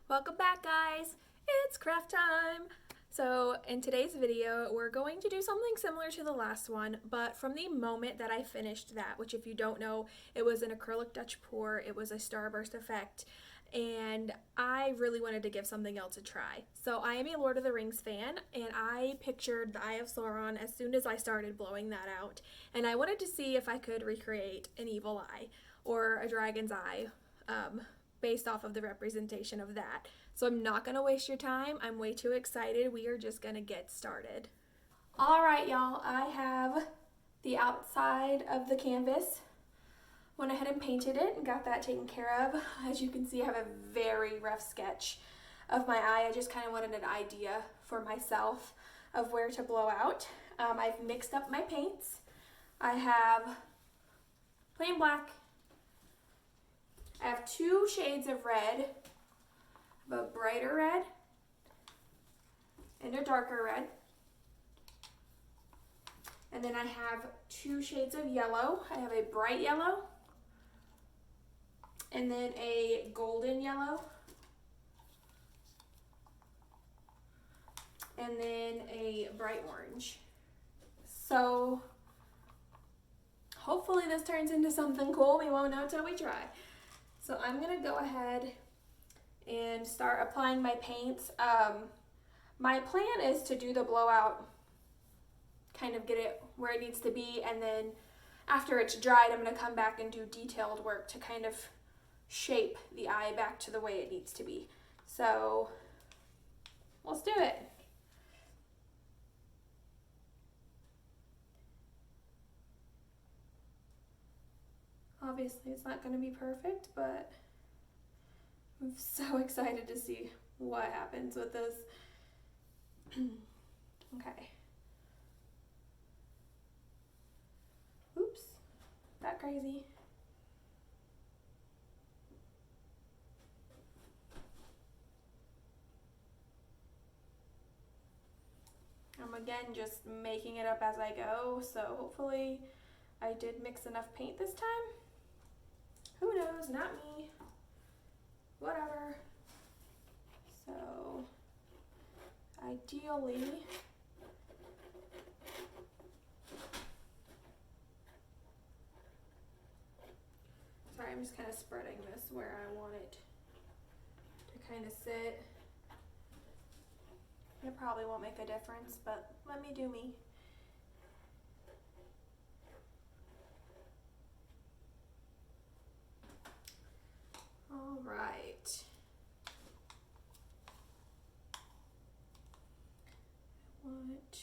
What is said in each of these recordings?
Welcome back, guys. It's craft time. So in today's video, we're going to do something similar to the last one, but from the moment that I finished that, which if you don't know, it was an acrylic Dutch pour, it was a starburst effect, and I really wanted to give something else a try. So I am a Lord of the Rings fan, and I pictured the Eye of Sauron as soon as I started blowing that out, and I wanted to see if I could recreate an evil eye or a dragon's eye, based off of the representation of that. So I'm not going to waste your time. I'm way too excited. We are just going to get started. All right, y'all. I have the outside of the canvas. Went ahead and painted it and got that taken care of. As you can see, I have a very rough sketch of my eye. I just kind of wanted an idea for myself of where to blow out. I've mixed up my paints. I have plain black. I have two shades of red. I have a brighter red and a darker red. And then I have two shades of yellow. I have a bright yellow and then a golden yellow. And then a bright orange. So hopefully this turns into something cool. We won't know until we try. So I'm gonna go ahead and start applying my paints. My plan is to do the blowout, kind of get it where it needs to be, and then after it's dried, I'm gonna come back and do detailed work to kind of shape the eye back to the way it needs to be. So let's do it. Obviously it's not going to be perfect, but I'm so excited to see what happens with this. Okay. Oops, that crazy. I'm again just making it up as I go, so hopefully I did mix enough paint this time. Who knows? Not me. Whatever. So, ideally, sorry, I'm just kind of spreading this where I want it to kind of sit. It probably won't make a difference, but let me do me. All right. I want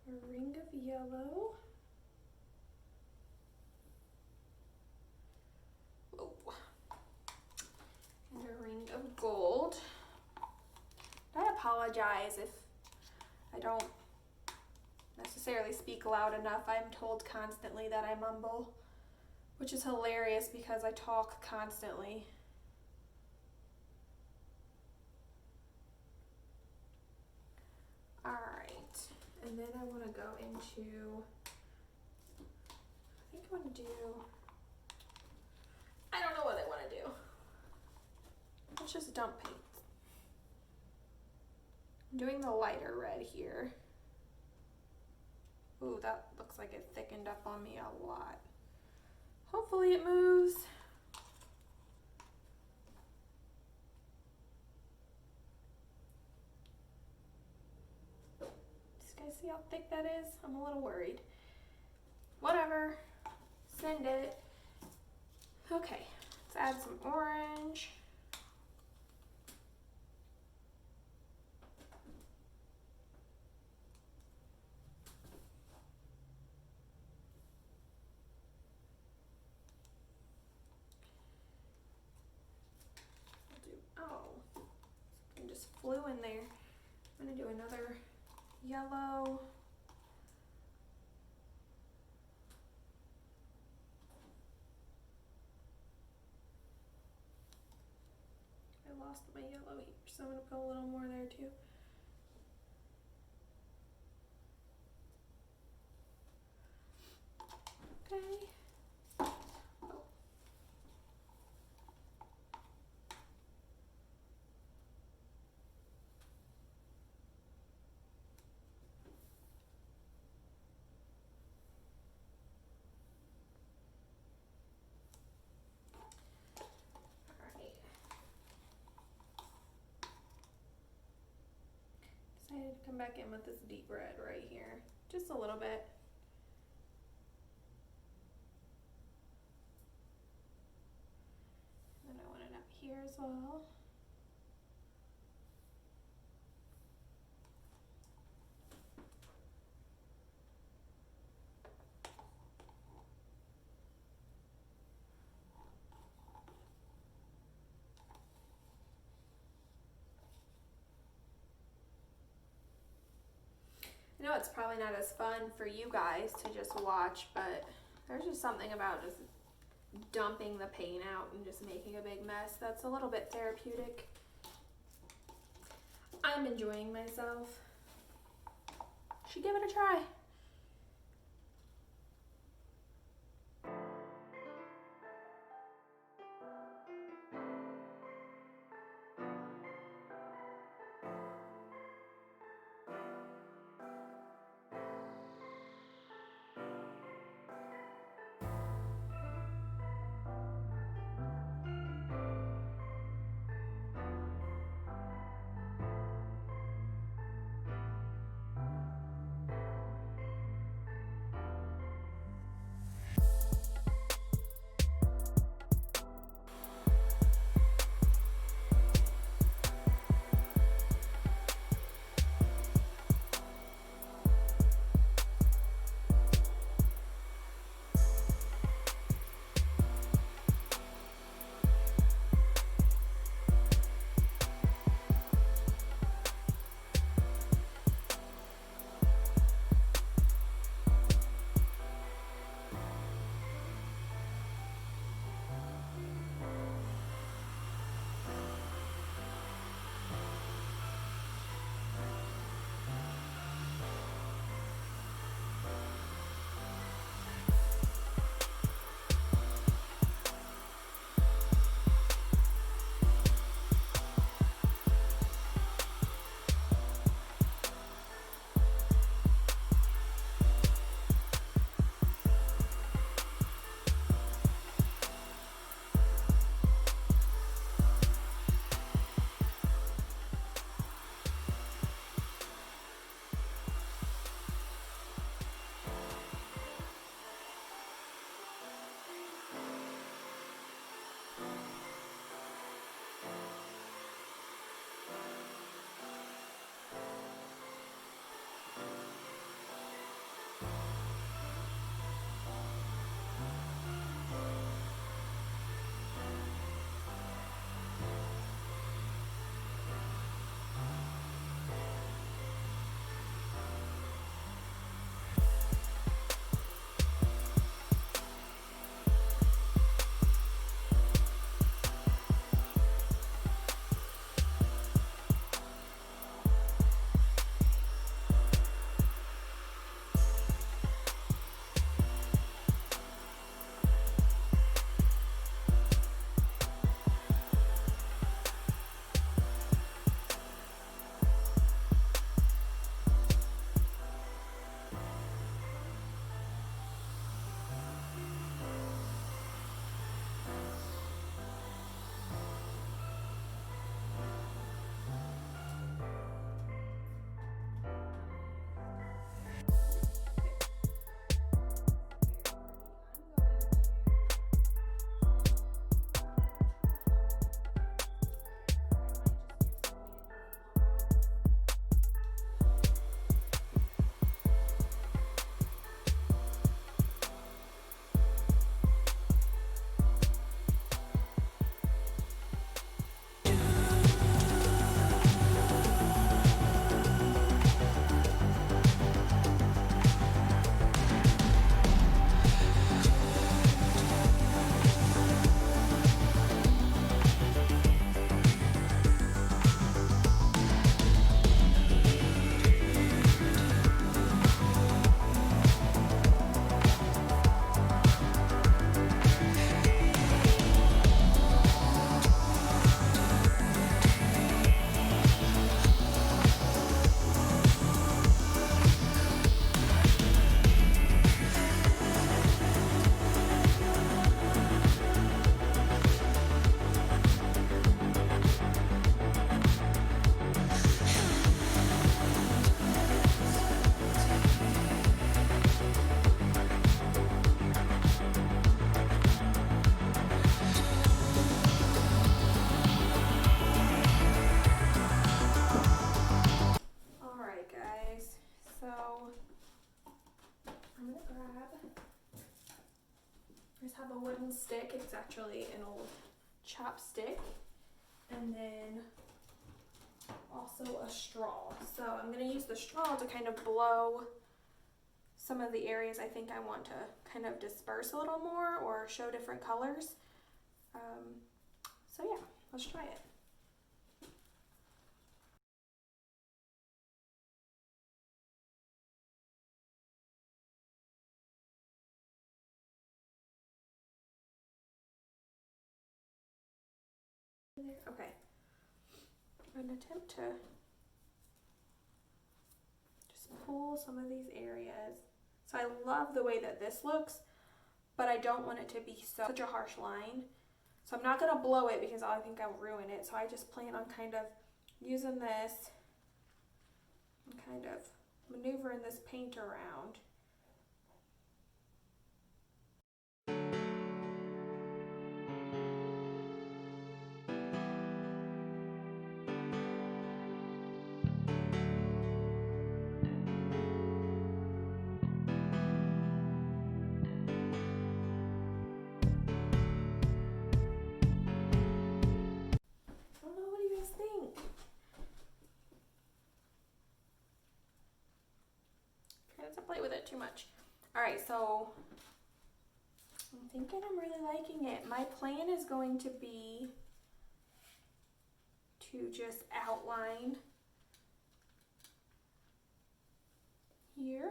a ring of yellow. Whoa. And a ring of gold. I apologize if I don't necessarily speak loud enough. I'm told constantly that I mumble, which is hilarious because I talk constantly. All right, and then I want to go into, I think I want to do, I don't know what I want to do. Let's just dump paint. I'm doing the lighter red here. Ooh, that looks like it thickened up on me a lot. Hopefully it moves. You guys see how thick that is? I'm a little worried. Whatever, send it. Okay, let's add some orange. Just flew in there. I'm gonna do another yellow. I lost my yellow here, so I'm gonna put a little more there too. Okay. come back in with this deep red right here, just a little bit. And I want it up here as well. I know it's probably not as fun for you guys to just watch, but there's just something about just dumping the paint out and just making a big mess that's a little bit therapeutic. I'm enjoying myself. Should give it a try. I just have a wooden stick. It's actually an old chopstick. And then also a straw. So I'm going to use the straw to kind of blow some of the areas I think I want to kind of disperse a little more or show different colors. So yeah, let's try it. Okay, I'm going to attempt to just pull some of these areas. So I love the way that this looks, but I don't want it to be such a harsh line. So I'm not going to blow it because I think I'll ruin it. So I just plan on kind of using this and kind of maneuvering this paint around. To play with it too much. Alright, so I'm thinking I'm really liking it. My plan is going to be to just outline here,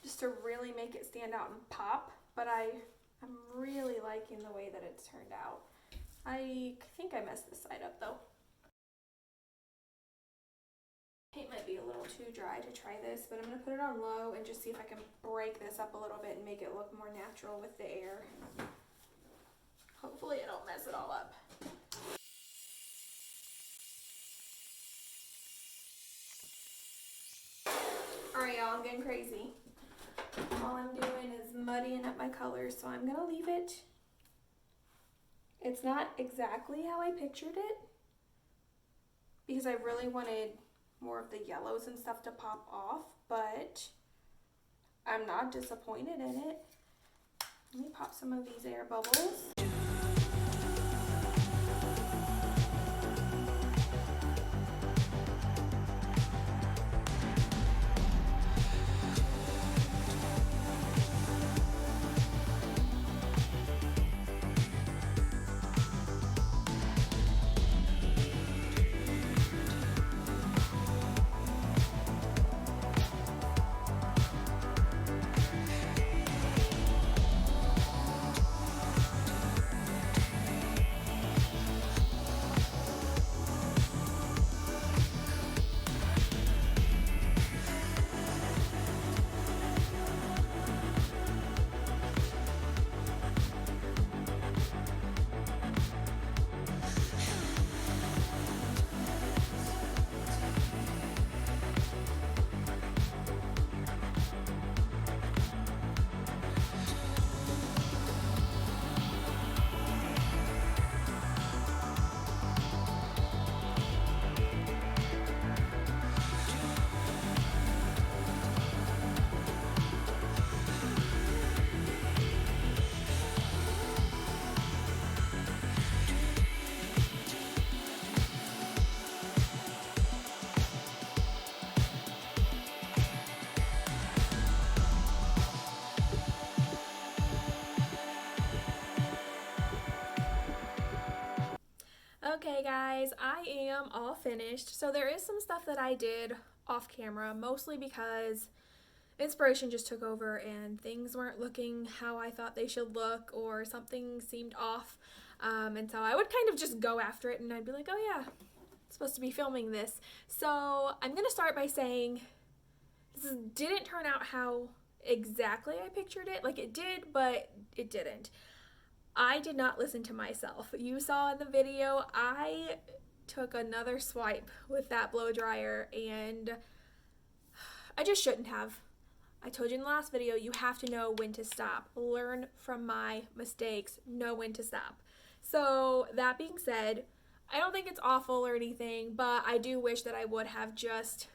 just to really make it stand out and pop, but I'm really liking the way that it's turned out. I think I messed this side up though. Paint might be a little too dry to try this, but I'm going to put it on low and just see if I can break this up a little bit and make it look more natural with the air. Hopefully I don't mess it all up. Alright y'all, I'm getting crazy. All I'm doing is muddying up my colors, so I'm going to leave it. It's not exactly how I pictured it, because I really wanted more of the yellows and stuff to pop off, but I'm not disappointed in it. Let me pop some of these air bubbles. Okay guys, I am all finished. So there is some stuff that I did off camera, mostly because inspiration just took over and things weren't looking how I thought they should look, or something seemed off. And so I would kind of just go after it and I'd be like, oh yeah, I'm supposed to be filming this. So I'm going to start by saying this didn't turn out how exactly I pictured it. Like, it did, but it didn't. I did not listen to myself. You saw in the video, I took another swipe with that blow dryer and I just shouldn't have. I told you in the last video, you have to know when to stop. Learn from my mistakes, know when to stop. So that being said, I don't think it's awful or anything, but I do wish that I would have just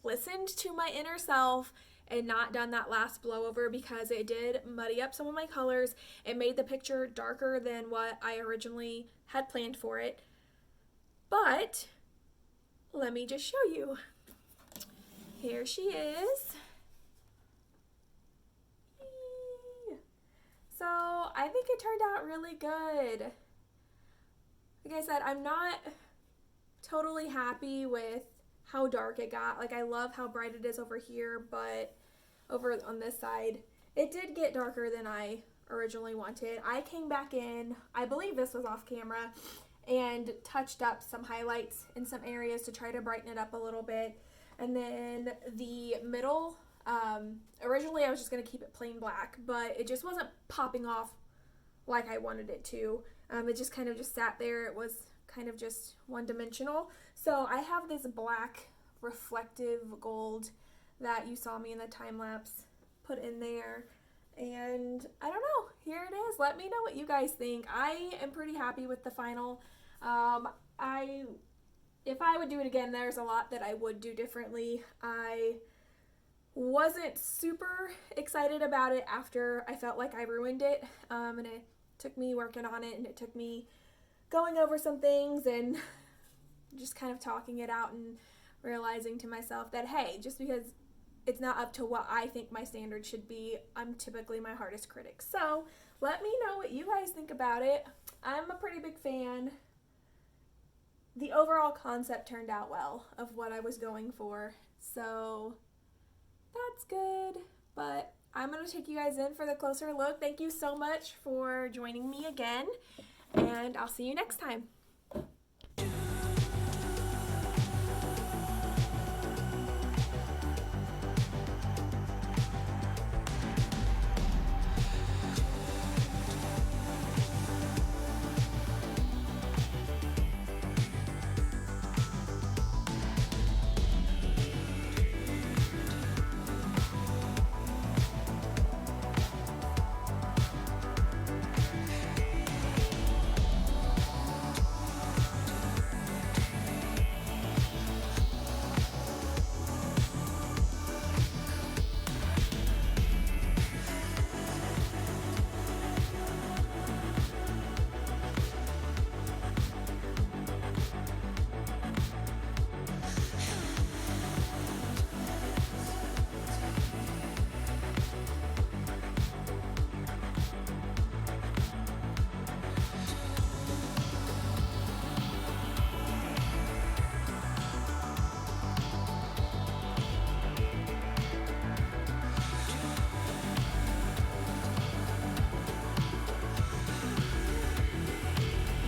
listened to my inner self and not done that last blow over, because it did muddy up some of my colors. It made the picture darker than what I originally had planned for it. But let me just show you. Here she is. So I think it turned out really good. Like I said, I'm not totally happy with how dark it got. Like, I love how bright it is over here, but over on this side, it did get darker than I originally wanted. I came back in, I believe this was off camera, and touched up some highlights in some areas to try to brighten it up a little bit. And then the middle, originally I was just going to keep it plain black, but it just wasn't popping off like I wanted it to. It just kind of just sat there. It was kind of just one-dimensional. So I have this black reflective gold that you saw me in the time-lapse put in there. And I don't know, here it is. Let me know what you guys think. I am pretty happy with the final. If I would do it again, there's a lot that I would do differently. I wasn't super excited about it after I felt like I ruined it, and it took me working on it, and it took me going over some things and just kind of talking it out and realizing to myself that, hey, just because it's not up to what I think my standard should be, I'm typically my hardest critic. So let me know what you guys think about it. I'm a pretty big fan. The overall concept turned out well of what I was going for, so that's good. But I'm going to take you guys in for the closer look. Thank you so much for joining me again, and I'll see you next time.